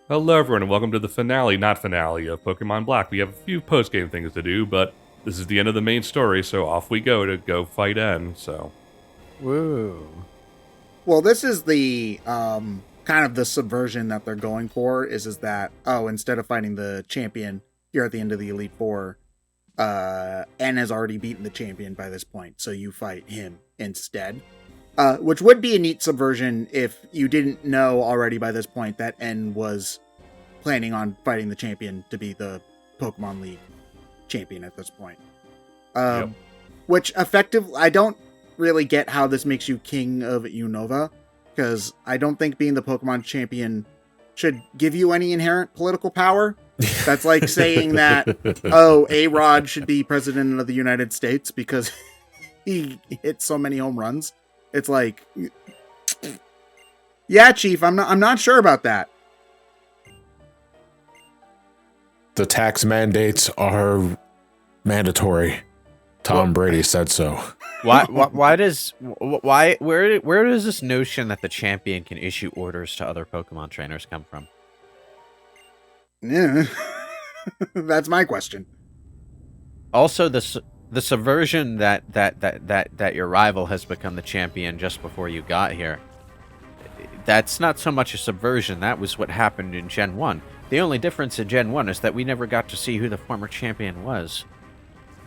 Hello everyone and welcome to the not finale of Pokemon Black. We have a few post-game things to do, but this is the end of the main story, so off we go to go fight N, so. Woo. Well, this is the kind of the subversion that they're going for is that, instead of fighting the champion here at the end of the Elite Four, N has already beaten the champion by this point, so you fight him instead. Which would be a neat subversion if you didn't know already by this point that N was planning on fighting the champion to be the Pokemon League champion at this point. Yep. Which I don't really get how this makes you king of Unova, because I don't think being the Pokemon champion should give you any inherent political power. That's like saying that, A-Rod should be president of the United States because he hit so many home runs. It's like, yeah, Chief, I'm not sure about that. The tax mandates are mandatory. Tom Brady said so. Where does this notion that the champion can issue orders to other Pokemon trainers come from? Yeah. That's my question. Also, the subversion that your rival has become the champion just before you got here, that's not so much a subversion. That was what happened in Gen 1. The only difference in Gen 1 is that we never got to see who the former champion was.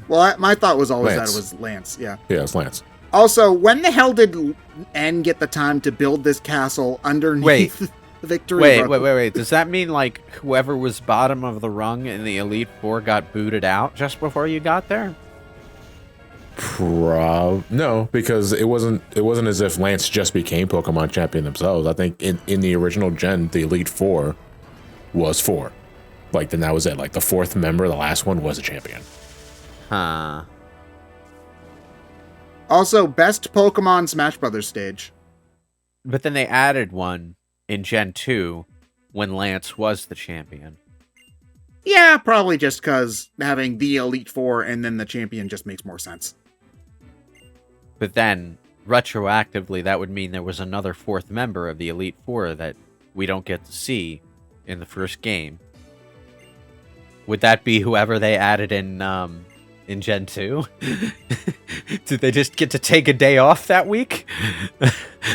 Well, my thought was always Lance. that it was Lance, yeah. Yeah, it's Lance. Also, when the hell did N get the time to build this castle underneath the Victory Road? Wait. Does that mean, like, whoever was bottom of the rung in the Elite Four got booted out just before you got there? No, because it wasn't as if Lance just became Pokemon champion themselves. I think in the original gen, the Elite Four was 4. Like, then that was it. Like, the 4th member, the last one, was a champion. Huh. Also, best Pokemon Smash Brothers stage. But then they added one in Gen 2 when Lance was the champion. Yeah, probably just because having the Elite Four and then the champion just makes more sense. But then, retroactively, that would mean there was another 4th member of the Elite Four that we don't get to see in the first game. Would that be whoever they added in Gen 2? Did they just get to take a day off that week?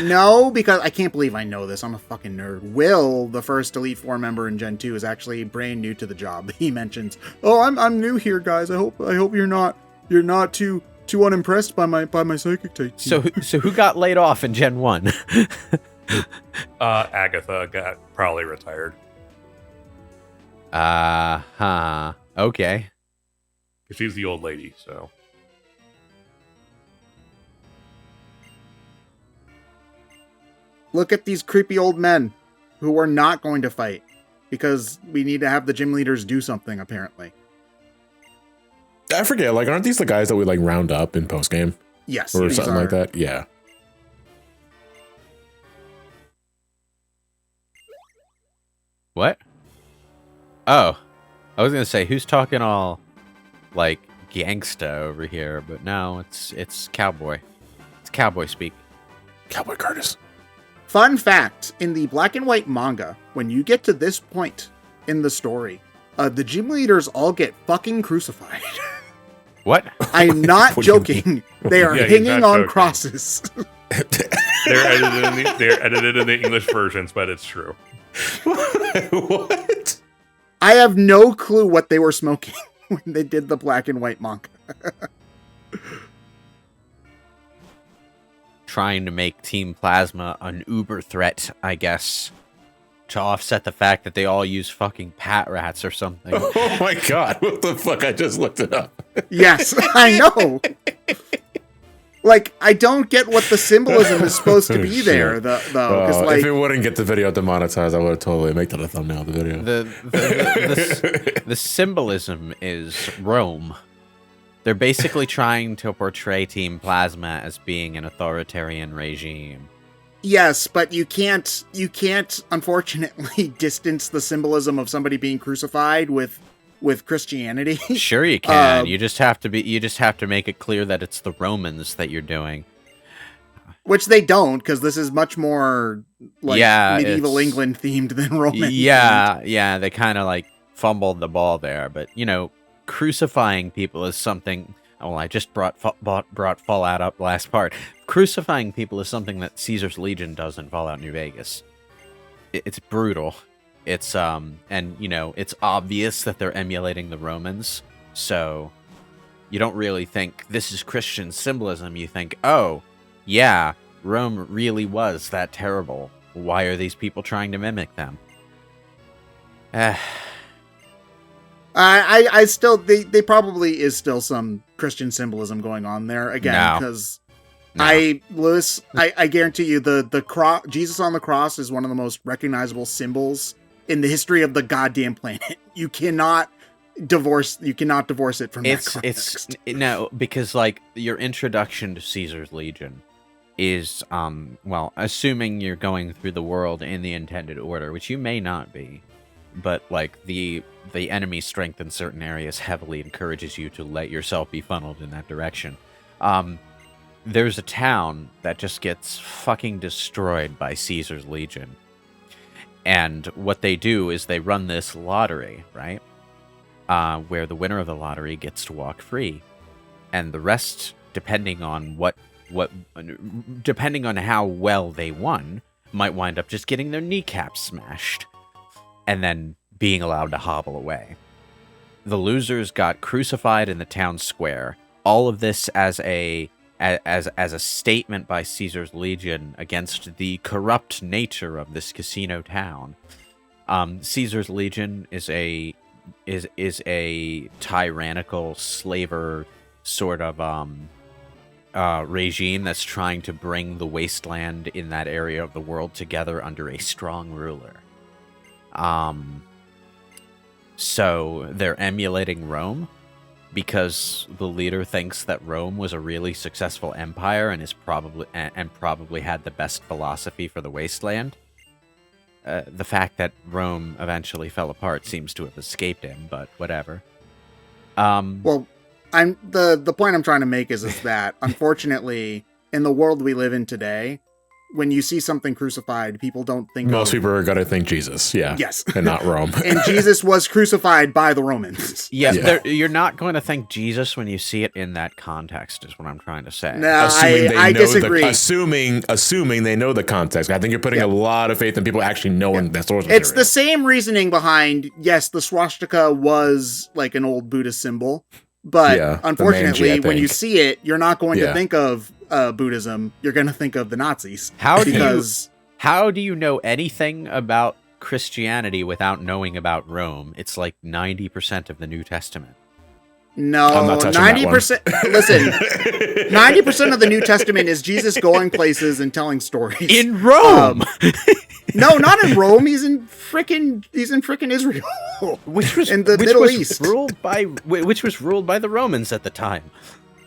No, because I can't believe I know this. I'm a fucking nerd. Will, the first Elite Four member in Gen 2, is actually brand new to the job. He mentions, "Oh, I'm new here, guys. I hope you're not too unimpressed by my psychic type." So who got laid off in Gen 1? Agatha got probably retired. Okay. She's the old lady, so. Look at these creepy old men who are not going to fight because we need to have the gym leaders do something, apparently. I forget, like, aren't these the guys that we, like, round up in postgame? Yes. Or these something are. like that? Yeah. What? Oh. I was gonna say, who's talking all, like, gangsta over here, but no, it's cowboy. It's cowboy speak. Cowboy Curtis. Fun fact, in the black and white manga, when you get to this point in the story, the gym leaders all get fucking crucified. What? I'm not What do you joking. They are Yeah, he's hanging not on joking. crosses. They're edited in the English versions, but it's true. What? I have no clue what they were smoking when they did the black and white manga. Trying to make Team Plasma an uber threat, I guess. To offset the fact that they all use fucking pat rats or something. Oh my god, what the fuck? I just looked it up. Yes, I know. Like, I don't get what the symbolism is supposed to be there, though. Because, like, if it wouldn't get the video demonetized, I would have totally made that a thumbnail of the video. The symbolism is Rome. They're basically trying to portray Team Plasma as being an authoritarian regime. yes, but you can't, unfortunately, distance the symbolism of somebody being crucified with Christianity. Sure you can. You just have to make it clear that it's the Romans that you're doing. Which they don't, because this is much more like medieval England themed than Roman. Yeah, they kind of like fumbled the ball there. But crucifying people is something. Oh, I just brought Fallout up last part. Crucifying people is something that Caesar's Legion does in Fallout New Vegas. It's brutal. It's and it's obvious that they're emulating the Romans. So you don't really think this is Christian symbolism. You think, oh, yeah, Rome really was that terrible. Why are these people trying to mimic them? I still, they probably is still some Christian symbolism going on there again, because Lewis, I guarantee you the cross, Jesus on the cross is one of the most recognizable symbols in the history of the goddamn planet. You cannot divorce it from that context. No, because like your introduction to Caesar's Legion is assuming you're going through the world in the intended order, which you may not be, but like the enemy strength in certain areas heavily encourages you to let yourself be funneled in that direction. There's a town that just gets fucking destroyed by Caesar's Legion. And what they do is they run this lottery, right? Where the winner of the lottery gets to walk free. And the rest, depending on depending on how well they won, might wind up just getting their kneecaps smashed. And then being allowed to hobble away. The losers got crucified in the town square. All of this as a statement by Caesar's Legion against the corrupt nature of this casino town. Caesar's Legion is a tyrannical slaver sort of regime that's trying to bring the wasteland in that area of the world together under a strong ruler. So they're emulating Rome because the leader thinks that Rome was a really successful empire and probably had the best philosophy for the wasteland. The fact that Rome eventually fell apart seems to have escaped him, but whatever. Well, the point I'm trying to make is that unfortunately in the world we live in today, when you see something crucified, people don't think most people are going to think Jesus, yes, and not Rome. And Jesus was crucified by the Romans. Yeah. You're not going to think Jesus when you see it in that context, is what I'm trying to say. No, I disagree. Assuming they know the context. I think you're putting a lot of faith in people actually knowing that source material. It's the same reasoning behind, yes, the swastika was like an old Buddhist symbol, but unfortunately, when you see it, you're not going to think of Buddhism. You're going to think of the Nazis. How do you know anything about Christianity without knowing about Rome? It's like 90% of the New Testament. No, 90%. Listen, 90% of the New Testament is Jesus going places and telling stories in Rome. No, not in Rome. He's in frickin' Israel, which was in the Middle East, which was ruled by the Romans at the time.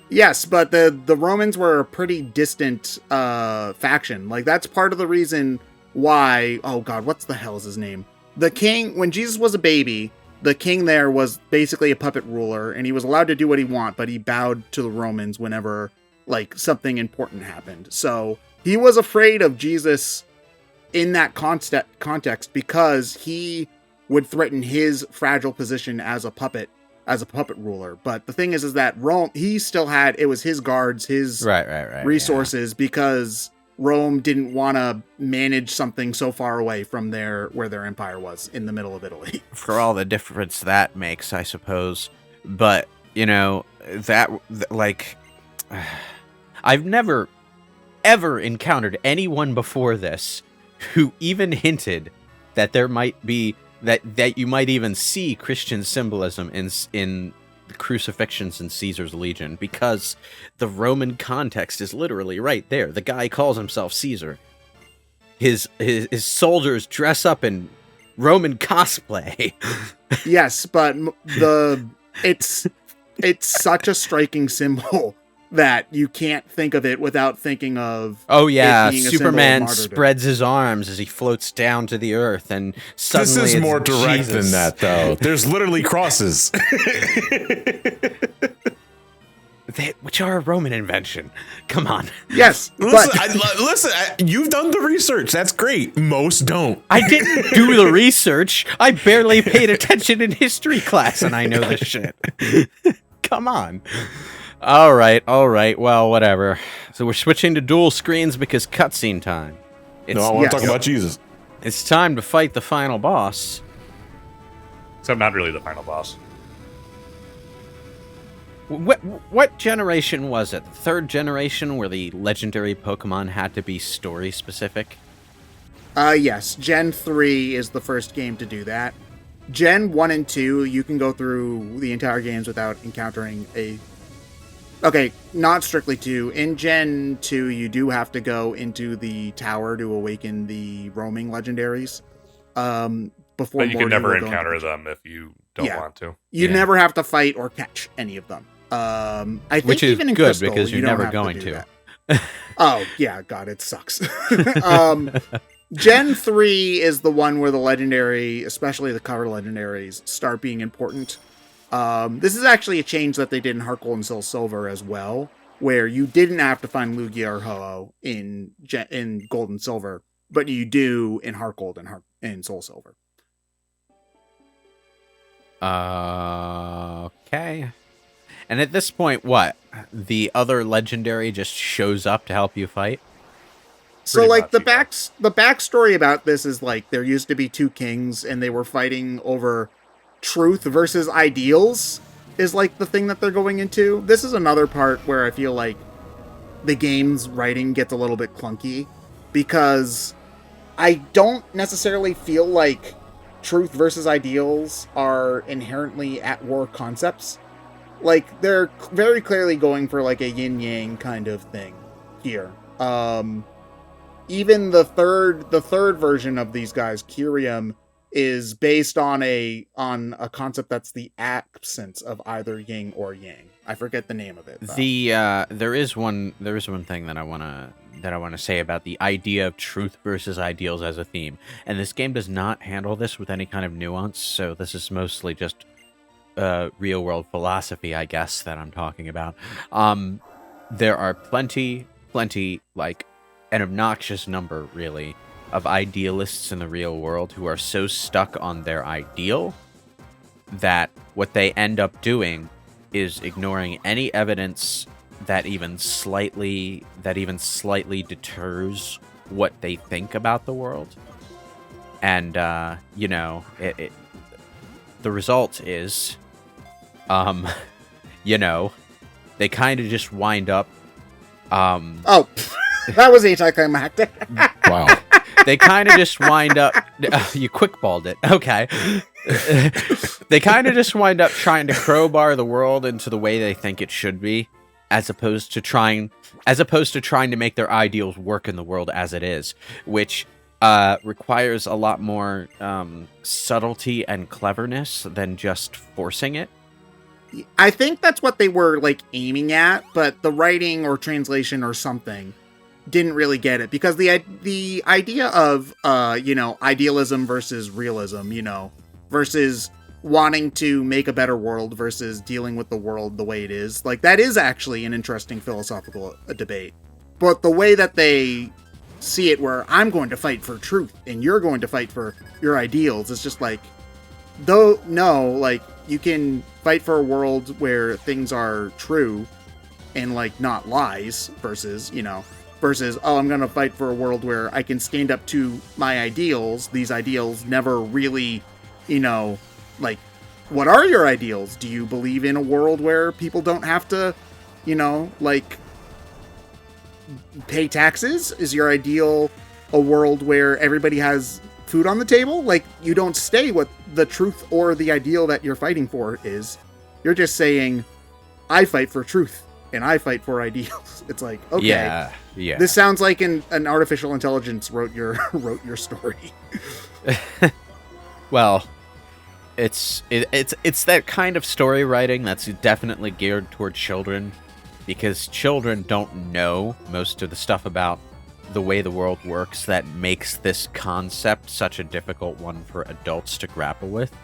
Yes, but the Romans were a pretty distant faction. Like, that's part of the reason why. Oh God, what's the hell is his name? The king, when Jesus was a baby, the king there was basically a puppet ruler, and he was allowed to do what he wanted, but he bowed to the Romans whenever like something important happened. So he was afraid of Jesus in that context because he would threaten his fragile position as a puppet ruler. But the thing is that Rome, he still had, it was his guards, his resources, because Rome didn't want to manage something so far away from where their empire was in the middle of Italy. For all the difference that makes, I suppose. But, I've never, ever encountered anyone before this who even hinted that there might be, that you might even see Christian symbolism in the crucifixions in Caesar's Legion, because the Roman context is literally right there. The guy calls himself Caesar. His soldiers dress up in Roman cosplay. Yes, but it's such a striking symbol that you can't think of it without thinking of. Oh yeah, Superman spreads his arms as he floats down to the earth, and suddenly this is more direct Jesus. than that, though. There's literally crosses. which are a Roman invention. Come on. Yes, Listen, but you've done the research. That's great. Most don't. I didn't do the research. I barely paid attention in history class, and I know this shit. Come on. All right. Well, whatever. So we're switching to dual screens because cutscene time. No, I want to talk about Jesus. It's time to fight the final boss. Except not really the final boss. What generation was it? The third generation where the legendary Pokemon had to be story specific? Yes, Gen 3 is the first game to do that. Gen 1 and 2, you can go through the entire games without encountering a... Okay, not strictly 2. In Gen 2, you do have to go into the tower to awaken the roaming legendaries. Before But you can Morty never will go encounter into- them if you don't Yeah. want to. You Yeah. never have to fight or catch any of them. I think Which is even in good, Crystal, because you're you don't never have going do to. that. Oh, yeah, God, it sucks. Gen 3 is the one where the legendary, especially the cover legendaries, start being important. This is actually a change that they did in Heart Gold and Soul Silver as well, where you didn't have to find Lugia or Ho-Oh in Gold and Silver, but you do in Heart Gold and Soul Silver. Okay. And at this point, what? The other legendary just shows up to help you fight? So, Pretty like, much, the yeah. backstory about this is, like, there used to be two kings, and they were fighting over truth versus ideals, is, like, the thing that they're going into. This is another part where I feel like the game's writing gets a little bit clunky, because I don't necessarily feel like truth versus ideals are inherently at war concepts. Like, they're very clearly going for, like, a yin-yang kind of thing here. Even the third version of these guys, Kyrium, is based on a concept that's the absence of either yin or yang. I forget the name of it. though. There is one thing that I wanna say about the idea of truth versus ideals as a theme, and this game does not handle this with any kind of nuance. So this is mostly just real world philosophy, I guess, that I'm talking about. There are plenty, like an obnoxious number, really, of idealists in the real world who are so stuck on their ideal that what they end up doing is ignoring any evidence that even slightly deters what they think about the world. And the result is they kind of just wind up Oh, that was anticlimactic. Wow. they kind of just wind up you quickballed it. Okay. They kind of just wind up trying to crowbar the world into the way they think it should be, as opposed to trying to make their ideals work in the world as it is, which requires a lot more subtlety and cleverness than just forcing it. I think that's what they were, like, aiming at, but the writing or translation or something didn't really get it, because the idea of idealism versus realism, versus wanting to make a better world versus dealing with the world the way it is, like, that is actually an interesting philosophical debate. But the way that they see it, where I'm going to fight for truth and you're going to fight for your ideals, is just like, you can fight for a world where things are true and, like, not lies, versus, I'm going to fight for a world where I can stand up to my ideals. These ideals never really, like, what are your ideals? Do you believe in a world where people don't have to, pay taxes? Is your ideal a world where everybody has food on the table? Like, you don't say what the truth or the ideal that you're fighting for is. You're just saying, I fight for truth and I fight for ideals. It's like, okay, Yeah. this sounds like an artificial intelligence wrote your story. Well, it's that kind of story writing that's definitely geared toward children, because children don't know most of the stuff about the way the world works that makes this concept such a difficult one for adults to grapple with.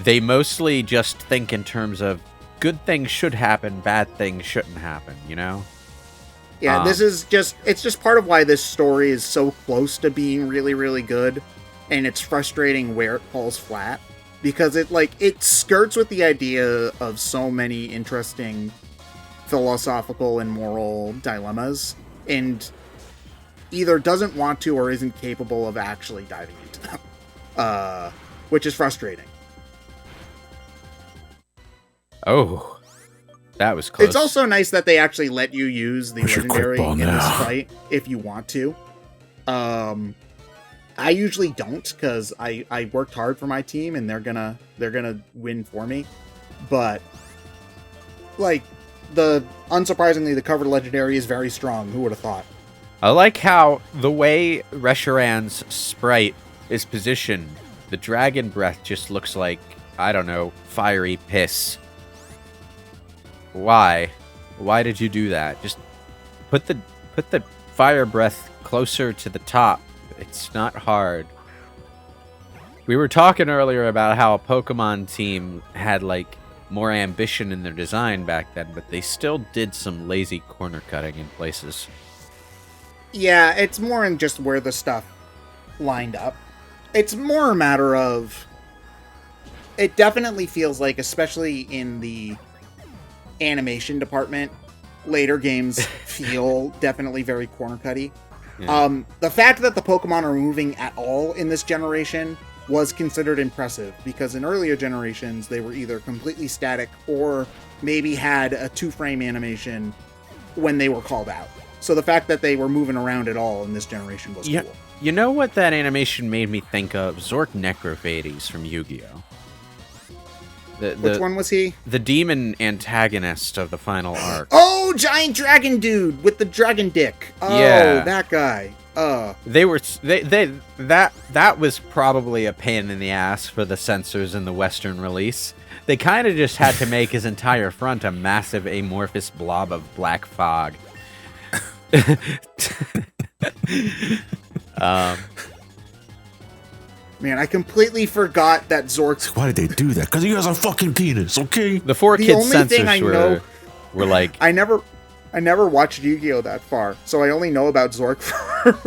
They mostly just think in terms of good things should happen, bad things shouldn't happen, you know? Yeah, this is it's just part of why this story is so close to being really, really good, and it's frustrating where it falls flat, because it skirts with the idea of so many interesting philosophical and moral dilemmas, and either doesn't want to or isn't capable of actually diving into them, which is frustrating. Oh. That was close. It's also nice that they actually let you use the Where's your legendary quick ball in this now? fight if you want to. I usually don't, because I worked hard for my team and they're gonna win for me. But unsurprisingly, the covered legendary is very strong. Who would have thought? I like how the way Reshiran's sprite is positioned, the dragon breath just looks like, I don't know, fiery piss. Why? Why did you do that? Just put the fire breath closer to the top. It's not hard. We were talking earlier about how a Pokemon team had more ambition in their design back then, but they still did some lazy corner cutting in places. Yeah, it's more in just where the stuff lined up. It's more a matter of... It definitely feels like, especially in the animation department, later games feel definitely very corner cutty. Yeah. The fact that the Pokemon are moving at all in this generation was considered impressive, because in earlier generations they were either completely static or maybe had a 2-frame animation when they were called out. So the fact that they were moving around at all in this generation was cool. You know what that animation made me think of? Zork Necrophades from Yu-Gi-Oh! Which one was he? The demon antagonist of the final arc. Oh, giant dragon dude with the dragon dick. Oh, Yeah. that guy. That was probably a pain in the ass for the censors in the Western release. They kind of just had to make his entire front a massive amorphous blob of black fog. Man, I completely forgot that Zork's... Why did they do that? Because he has a fucking penis, okay? The four The kid only thing I censors know- were like, I never watched Yu-Gi-Oh! That far, so I only know about Zork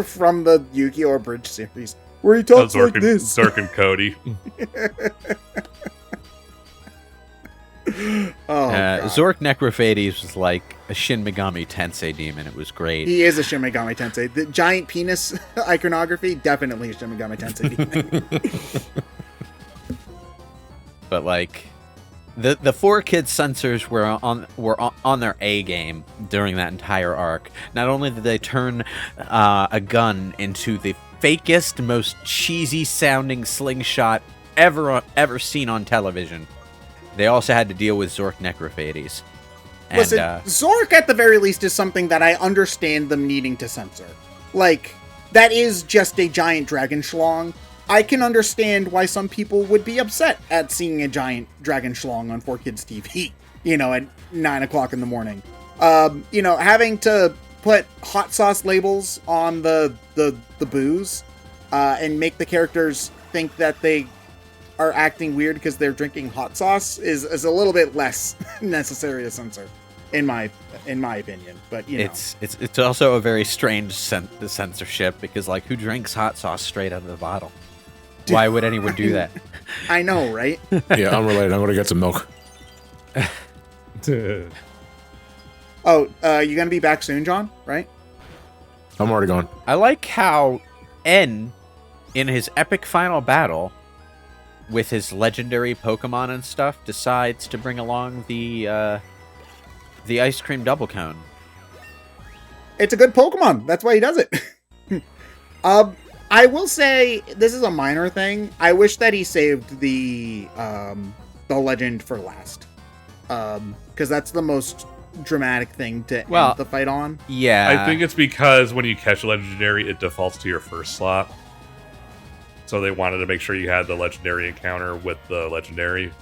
from the Yu-Gi-Oh! Abridged series, where he talks like this. Zork and Cody. Oh, God. Zork Necrophades was like a Shin Megami Tensei demon. It was great. He is a Shin Megami Tensei. The giant penis iconography, definitely a Shin Megami Tensei demon. But the four kid censors were on their A game during that entire arc. Not only did they turn a gun into the fakest, most cheesy sounding slingshot ever seen on television, they also had to deal with Zork Necrophades. And, Listen, Zork at the very least is something that I understand them needing to censor. That is just a giant dragon schlong. I can understand why some people would be upset at seeing a giant dragon schlong on 4Kids TV, at 9 o'clock in the morning. Having to put hot sauce labels on the booze and make the characters think that they are acting weird because they're drinking hot sauce is a little bit less necessary to censor, in my opinion. But it's also a very strange censorship, because who drinks hot sauce straight out of the bottle? Why would anyone do that? I know, right? Yeah, unrelated. I'm going to get some milk. Oh, you gonna be back soon, John? Right? I'm already gone. I like how N, in his epic final battle with his legendary Pokemon and stuff, decides to bring along the ice cream double cone. It's a good Pokemon. That's why he does it. I will say this is a minor thing. I wish that he saved the legend for last, because that's the most dramatic thing to end the fight on. Yeah, I think it's because when you catch a legendary, it defaults to your first slot. So they wanted to make sure you had the legendary encounter with the legendary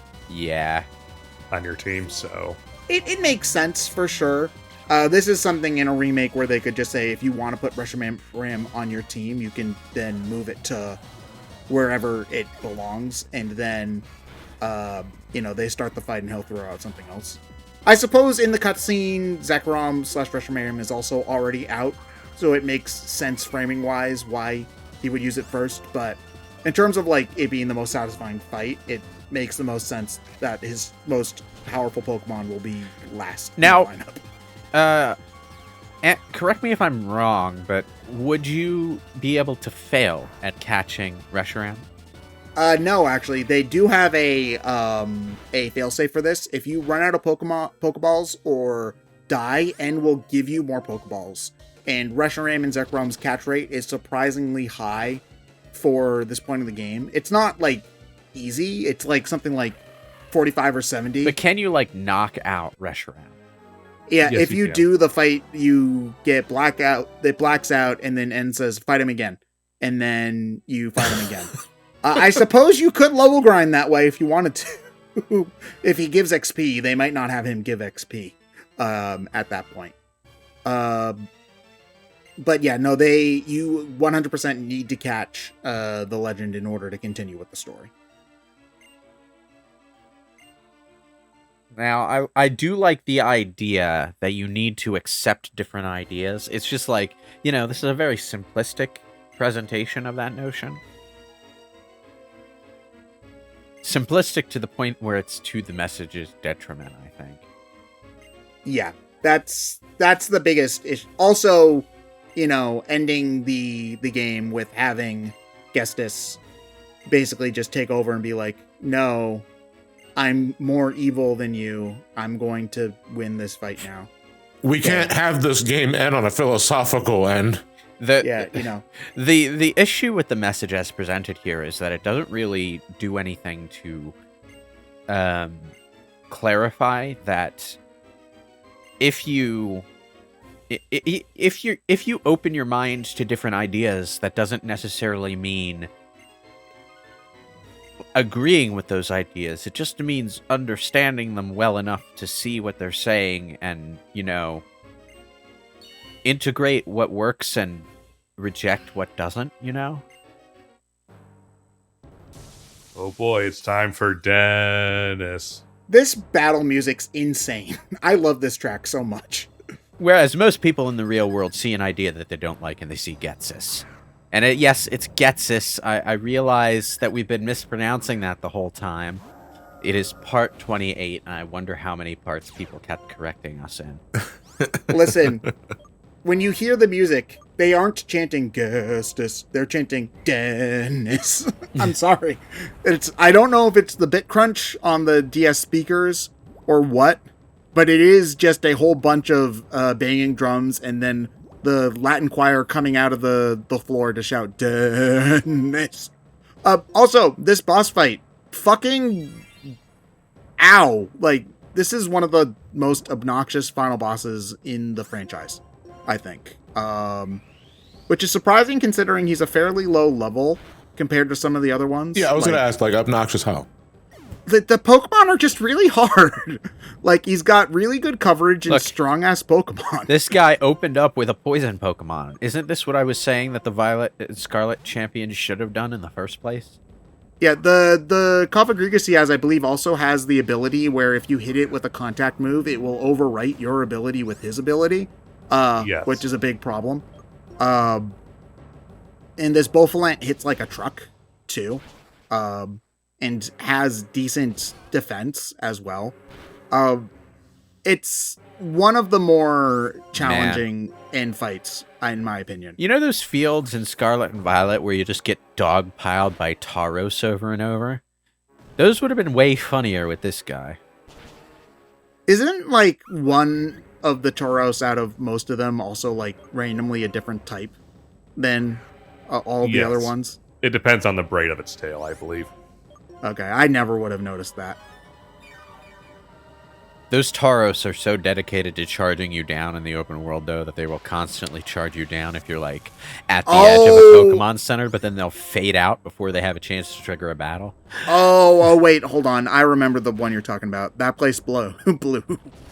on your team. So it makes sense for sure. This is something in a remake where they could just say, if you want to put Reshiram on your team, you can then move it to wherever it belongs, and then they start the fight and he'll throw out something else. I suppose in the cutscene, Zekrom/Reshiram is also already out, so it makes sense framing-wise why he would use it first, but in terms of like it being the most satisfying fight, it makes the most sense that his most powerful Pokemon will be last now, in the lineup. Correct me if I'm wrong, but would you be able to fail at catching Reshiram? No, actually, they do have a failsafe for this. If you run out of Pokeballs or die, N will give you more Pokeballs. And Reshiram and Zekrom's catch rate is surprisingly high for this point of the game. It's not like easy. It's like something like 45 or 70. But can you like knock out Reshiram? Yeah, Yes, if you do the fight, you get blackout. It blacks out, and then N says, "Fight him again," and then you fight him again. I suppose you could level grind that way if you wanted to. If he gives XP, they might not have him give XP at that point. But yeah, no, you 100% need to catch the legend in order to continue with the story. Now, I do like the idea that you need to accept different ideas. It's just like, this is a very simplistic presentation of that notion. Simplistic to the point where it's to the message's detriment, I think. Yeah, that's the biggest issue. Also, ending the game with having Ghetsis basically just take over and be like, no, I'm more evil than you. I'm going to win this fight now. We can't have this game end on a philosophical end. The issue with the message as presented here is that it doesn't really do anything to clarify that if you open your mind to different ideas, that doesn't necessarily mean agreeing with those ideas. It just means understanding them well enough to see what they're saying and, integrate what works and reject what doesn't, Oh boy, it's time for Dennis. This battle music's insane. I love this track so much. Whereas most people in the real world see an idea that they don't like and they see Ghetsis. And yes, it's Ghetsis. I realize that we've been mispronouncing that the whole time. It is part 28, and I wonder how many parts people kept correcting us in. Listen, when you hear the music, they aren't chanting Ghetsis. They're chanting Dennis. I'm sorry. I don't know if it's the bit crunch on the DS speakers or what, but it is just a whole bunch of banging drums and then the Latin choir coming out of the floor to shout Dennis. Also, this boss fight, fucking ow. Like, this is one of the most obnoxious final bosses in the franchise, I think. Which is surprising considering he's a fairly low level compared to some of the other ones. Yeah, I was going to ask, obnoxious how? The Pokemon are just really hard. Like, he's got really good coverage and strong-ass Pokemon. This guy opened up with a poison Pokemon. Isn't this what I was saying that the Violet and Scarlet champion should have done in the first place? Yeah, the Cofagrigus he has, I believe, also has the ability where if you hit it with a contact move, it will overwrite your ability with his ability, yes. Which is a big problem. And this Bofalant hits like a truck, too. And has decent defense as well. It's one of the more challenging end fights, in my opinion. You know those fields in Scarlet and Violet where you just get dog-piled by Tauros over and over? Those would have been way funnier with this guy. Isn't, one of the Tauros out of most of them also, randomly a different type than all the other ones? It depends on the braid of its tail, I believe. Okay, I never would have noticed that. Those Tauros are so dedicated to charging you down in the open world, though, that they will constantly charge you down if you're, at the edge of a Pokemon Center, but then they'll fade out before they have a chance to trigger a battle. Oh, wait, hold on. I remember the one you're talking about. That place blue.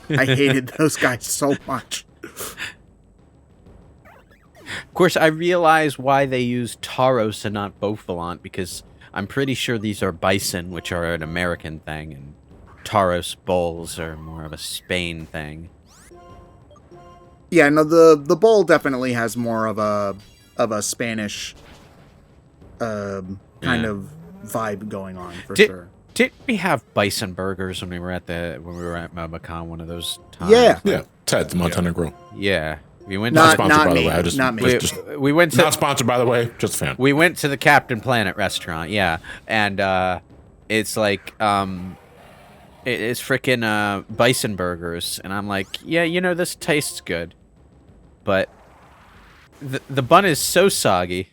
I hated those guys so much. Of course, I realize why they use Tauros and not Bofalant, because I'm pretty sure these are bison, which are an American thing, and Taros bulls are more of a Spain thing. Yeah, no, the bull definitely has more of a Spanish kind of vibe going on for sure. Did we have bison burgers when we were at Macon one of those times? Yeah. Ted's Montana Grill. Yeah. We went not to sponsored, not by me, the way. I just, not me. we went to not sponsored, by the way. Just a fan. We went to the Captain Planet restaurant, yeah, and it's like it's freaking bison burgers, and I'm like, yeah, this tastes good, but the bun is so soggy.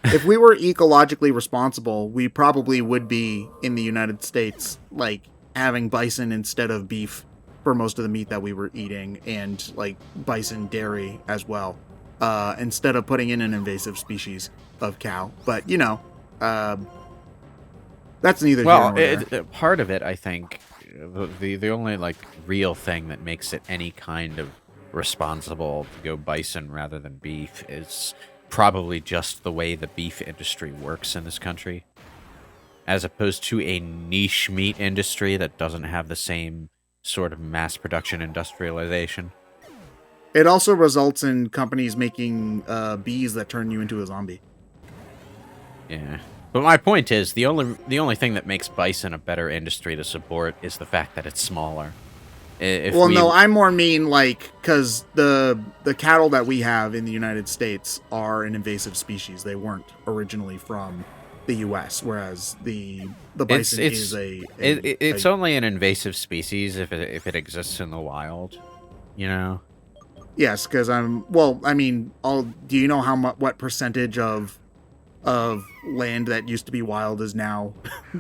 If we were ecologically responsible, we probably would be in the United States, like having bison instead of beef for most of the meat that we were eating, and like bison dairy as well, instead of putting in an invasive species of cow. But that's neither here nor there. Part of it, I think, the only like real thing that makes it any kind of responsible to go bison rather than beef is probably just the way the beef industry works in this country, as opposed to a niche meat industry that doesn't have the same sort of mass production industrialization. It also results in companies making bees that turn you into a zombie. Yeah. But my point is, the only thing that makes bison a better industry to support is the fact that it's smaller. No, I more mean like because the cattle that we have in the United States are an invasive species. They weren't originally from the U.S., whereas the bison is it's only an invasive species if it exists in the wild, Yes, because do you know what percentage of land that used to be wild is now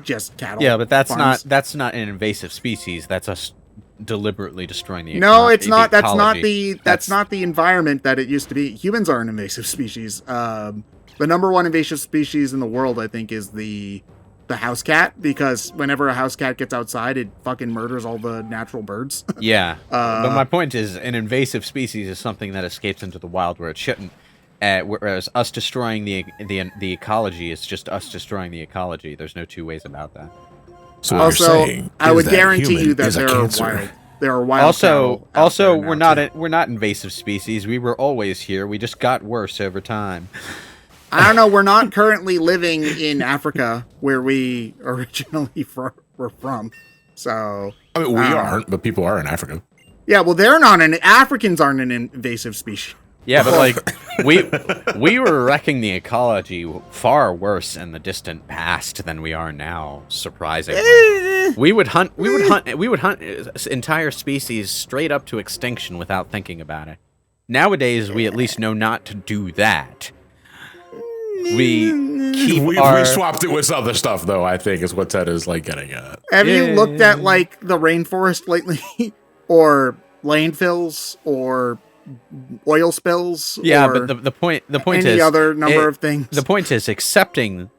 just cattle? Yeah, but that's farms? not an invasive species. That's us deliberately destroying the No, it's not. That's ecology. not the environment that it used to be. Humans are an invasive species. The number one invasive species in the world, I think, is the house cat, because whenever a house cat gets outside, it fucking murders all the natural birds. Yeah, but my point is, an invasive species is something that escapes into the wild where it shouldn't. Whereas us destroying the ecology is just us destroying the ecology. There's no two ways about that. So what you're saying I would that guarantee you that there are wild. Also, we're not invasive species. We were always here. We just got worse over time. I don't know. We're not currently living in Africa, where we originally were from. So we aren't, but people are in Africa. Yeah, well, Africans aren't an invasive species. Yeah, but like we were wrecking the ecology far worse in the distant past than we are now. Surprisingly, we would hunt entire species straight up to extinction without thinking about it. Nowadays, we at least know not to do that. We swapped it with other stuff, though. I think is what Ted is like getting at. Have you looked at like the rainforest lately, or landfills, or oil spills? Yeah, but the point is any other number of things. The point is accepting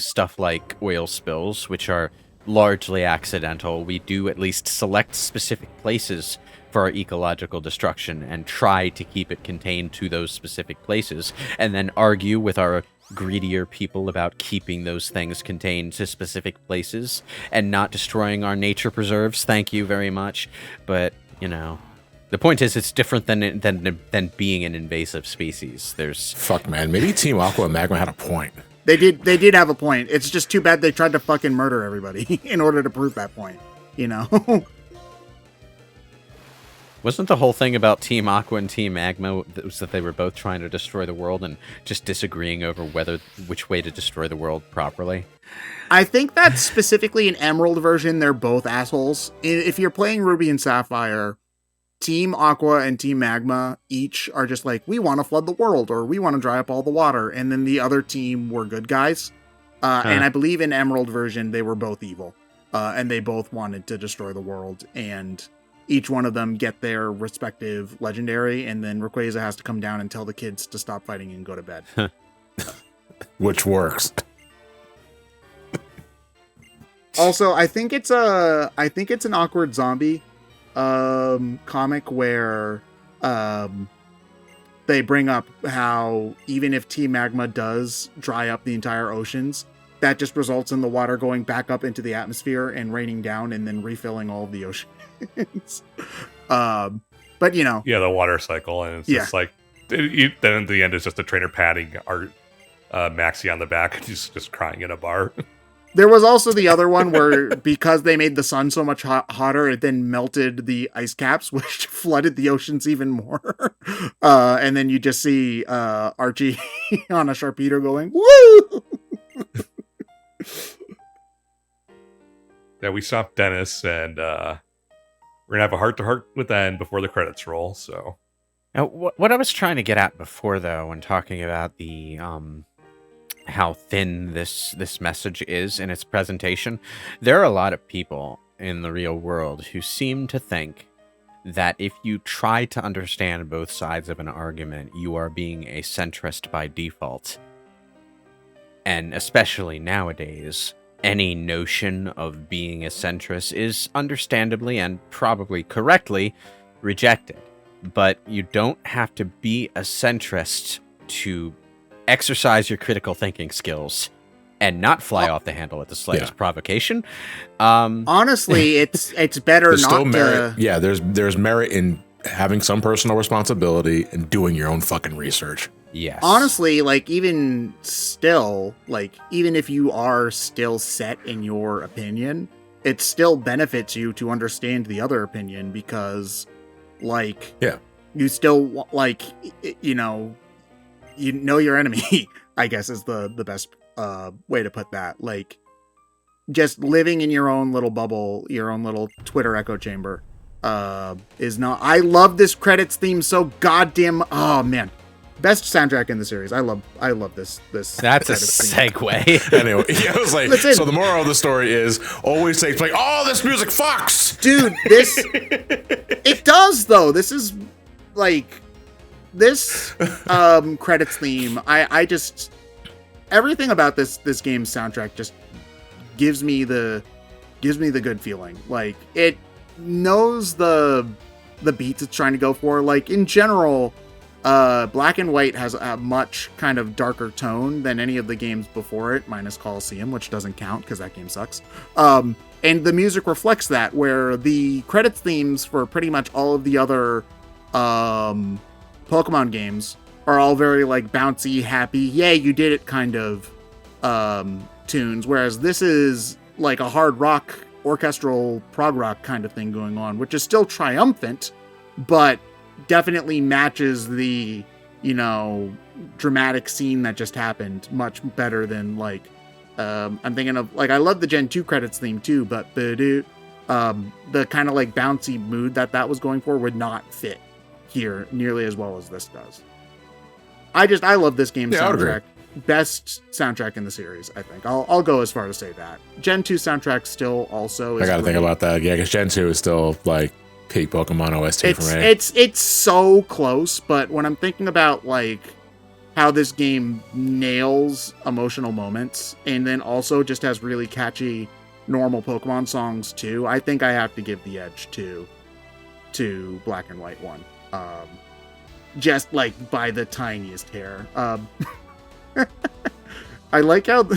stuff like oil spills, which are largely accidental. We do at least select specific places for our ecological destruction and try to keep it contained to those specific places, and then argue with our greedier people about keeping those things contained to specific places and not destroying our nature preserves. Thank you very much. But, the point is, it's different than being an invasive species. Fuck, man. Maybe Team Aqua and Magma had a point. They did have a point. It's just too bad they tried to fucking murder everybody in order to prove that point. Wasn't the whole thing about Team Aqua and Team Magma was that they were both trying to destroy the world and just disagreeing over which way to destroy the world properly? I think that specifically in Emerald version, they're both assholes. If you're playing Ruby and Sapphire, Team Aqua and Team Magma each are just like, we want to flood the world, or we want to dry up all the water, and then the other team were good guys. And I believe in Emerald version, they were both evil, and they both wanted to destroy the world, and each one of them get their respective legendary, and then Rayquaza has to come down and tell the kids to stop fighting and go to bed. Which works. Also, I think it's an Awkward Zombie comic where they bring up how even if Team Magma does dry up the entire oceans, that just results in the water going back up into the atmosphere and raining down and then refilling all of the oceans. But you know, the water cycle, and it's just like then at the end it's just the trainer patting Art Maxie on the back and he's just crying in a bar. There was also the other one where because they made the sun so much hotter, it then melted the ice caps, which flooded the oceans even more. And then you just see Archie on a Sharpedo going, woo! Yeah, we stopped Dennis, and we're going to have a heart-to-heart with N before the credits roll, so... Now, what I was trying to get at before, though, when talking about the... how thin this message is in its presentation, there are a lot of people in the real world who seem to think that if you try to understand both sides of an argument, you are being a centrist by default. And especially nowadays, any notion of being a centrist is understandably and probably correctly rejected. But you don't have to be a centrist to exercise your critical thinking skills and not fly off the handle at the slightest provocation. Honestly, it's better there's not still to... merit. Yeah, there's merit in having some personal responsibility and doing your own fucking research. Yes. Honestly, like, even still, like, even if you are still set in your opinion, it still benefits you to understand the other opinion because, like, you still, like, you know your enemy, I guess is the best way to put that. Like, just living in your own little bubble, your own little Twitter echo chamber, is not... I love this credits theme so goddamn... Oh, man. Best soundtrack in the series. I love this. That's a segue. Anyway, I was like, listen, so the moral of the story is always say, like, oh, this music fucks! Dude, this... It does, though. This is, like... This credits theme, I just... Everything about this game's soundtrack just gives me the good feeling. Like, it knows the beats it's trying to go for. Like, in general, Black and White has a much kind of darker tone than any of the games before it, minus Coliseum, which doesn't count because that game sucks. And the music reflects that, where the credits themes for pretty much all of the other Pokemon games are all very, like, bouncy, happy, yay, you did it kind of tunes, whereas this is like a hard rock, orchestral prog rock kind of thing going on, which is still triumphant, but definitely matches the, you know, dramatic scene that just happened much better than, like, I'm thinking of, like, I love the Gen 2 credits theme too, but the kind of, like, bouncy mood that was going for would not fit here nearly as well as this does. I love this game's soundtrack. Best soundtrack in the series, I think. I'll go as far to say that. Gen 2 soundtrack still also is... I gotta think about that. Yeah, because Gen 2 is still, like, peak Pokemon OST for me. It's so close, but when I'm thinking about, like, how this game nails emotional moments and then also just has really catchy normal Pokemon songs too, I think I have to give the edge to Black and White 1. Just, like, by the tiniest hair. I like how...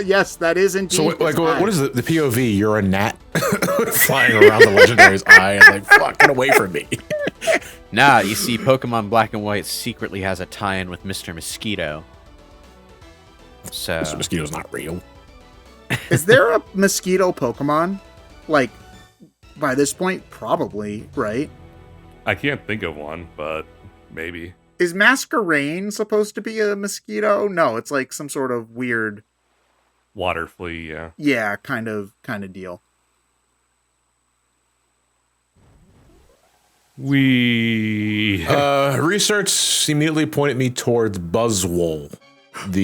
Yes, that is indeed... So, like, what is the POV? You're a gnat flying around the Legendary's eye and, like, fuck, get away from me. Nah, you see, Pokemon Black and White secretly has a tie-in with Mr. Mosquito. So... Mr. Mosquito's not real. Is there a mosquito Pokemon? Like, by this point, probably, right? I can't think of one, but maybe. Is Masquerain supposed to be a mosquito? No, it's like some sort of weird... Water flea, yeah. Yeah, kind of deal. Research immediately pointed me towards Buzzwole, the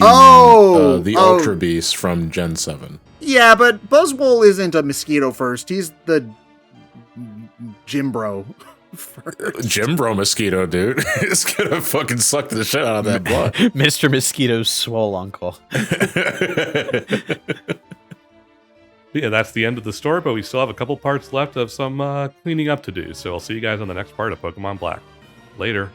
Ultra Beast from Gen 7. Yeah, but Buzzwole isn't a mosquito first. He's the Jimbro first. Jimbro mosquito, dude. It's gonna fucking suck the shit out of that blood. Mr. Mosquito's swole uncle. Yeah, that's the end of the story, but we still have a couple parts left of some cleaning up to do. So I'll see you guys on the next part of Pokemon Black. Later.